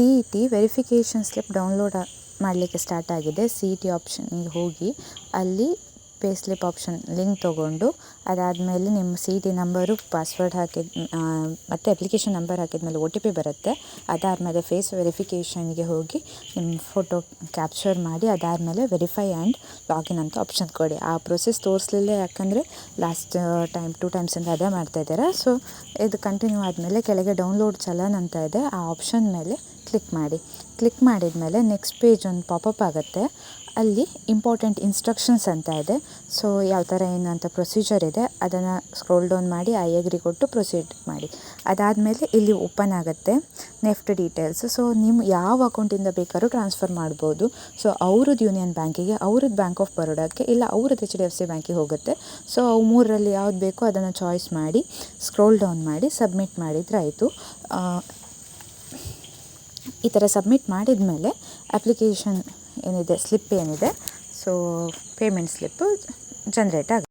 CET verification slip download ಮಾಡಲಿಕ್ಕೆ start ಆಗಿದೆ. CET ಆಪ್ಷನ್ನಿಗೆ ಹೋಗಿ ಅಲ್ಲಿ ಪೇ ಸ್ಲಿಪ್ ಆಪ್ಷನ್ ಲಿಂಕ್ ತೊಗೊಂಡು ಅದಾದಮೇಲೆ ನಿಮ್ಮ CET ನಂಬರು ಪಾಸ್ವರ್ಡ್ ಮತ್ತು ಅಪ್ಲಿಕೇಶನ್ ನಂಬರ್ ಹಾಕಿದ್ಮೇಲೆ OTP ಬರುತ್ತೆ. ಅದಾದಮೇಲೆ ಫೇಸ್ ವೆರಿಫಿಕೇಷನ್ಗೆ ಹೋಗಿ ನಿಮ್ಮ ಫೋಟೋ ಕ್ಯಾಪ್ಚರ್ ಮಾಡಿ ಅದಾದಮೇಲೆ ವೆರಿಫೈ ಆ್ಯಂಡ್ ಲಾಗಿನ್ ಅಂತ ಆಪ್ಷನ್ ಕೊಡಿ. ಆ ಪ್ರೊಸೆಸ್ ತೋರಿಸಲಿಲ್ಲ, ಯಾಕಂದರೆ ಲಾಸ್ಟ್ ಟೈಮ್ 2 ಟೈಮ್ಸಿಂದ ಅದೇ ಮಾಡ್ತಾಯಿದ್ದಾರೆ. ಸೊ ಇದು ಕಂಟಿನ್ಯೂ ಆದಮೇಲೆ ಕೆಳಗೆ ಡೌನ್ಲೋಡ್ ಚಲನ್ ಅಂತ ಇದೆ, ಆ ಆಪ್ಷನ್ ಮೇಲೆ ಕ್ಲಿಕ್ ಮಾಡಿ. ಕ್ಲಿಕ್ ಮಾಡಿದ ಮೇಲೆ ನೆಕ್ಸ್ಟ್ ಪೇಜ್ ಒಂದು ಪಾಪಪ್ ಆಗುತ್ತೆ. ಅಲ್ಲಿ ಇಂಪಾರ್ಟೆಂಟ್ ಇನ್ಸ್ಟ್ರಕ್ಷನ್ಸ್ ಅಂತ ಇದೆ. ಸೊ ಯಾವ ಥರ ಏನಂತ ಪ್ರೊಸೀಜರ್ ಇದೆ ಅದನ್ನು ಸ್ಕ್ರೋಲ್ ಡೌನ್ ಮಾಡಿ ಐ ಅಗ್ರಿ ಕೊಟ್ಟು ಪ್ರೊಸೀಡ್ ಮಾಡಿ. ಅದಾದಮೇಲೆ ಇಲ್ಲಿ ಓಪನ್ ಆಗುತ್ತೆ ನೆಫ್ಟ್ ಡೀಟೇಲ್ಸ್. ಸೊ ನಿಮ್ಮ ಯಾವ ಅಕೌಂಟಿಂದ ಬೇಕಾದ್ರೂ ಟ್ರಾನ್ಸ್ಫರ್ ಮಾಡ್ಬೋದು. ಸೊ ಅವ್ರದ್ದು ಯೂನಿಯನ್ ಬ್ಯಾಂಕಿಗೆ, ಅವ್ರದ್ದು ಬ್ಯಾಂಕ್ ಆಫ್ ಬರೋಡಾಕ್ಕೆ, ಇಲ್ಲ ಅವ್ರದ್ದು HDFC ಬ್ಯಾಂಕಿಗೆ ಹೋಗುತ್ತೆ. ಸೊ ಅವು ಮೂರರಲ್ಲಿ ಯಾವ್ದು ಬೇಕೋ ಅದನ್ನು ಚಾಯ್ಸ್ ಮಾಡಿ ಸ್ಕ್ರೋಲ್ ಡೌನ್ ಮಾಡಿ ಸಬ್ಮಿಟ್ ಮಾಡಿದರೆ ಆಯಿತು. ಈ ಥರ ಸಬ್ಮಿಟ್ ಮಾಡಿದ ಮೇಲೆ ಅಪ್ಲಿಕೇಶನ್ ಏನಿದೆ, ಸ್ಲಿಪ್ ಏನಿದೆ, ಸೊ ಪೇಮೆಂಟ್ ಸ್ಲಿಪ್ಪು ಜನ್ರೇಟ್ ಆಗುತ್ತೆ.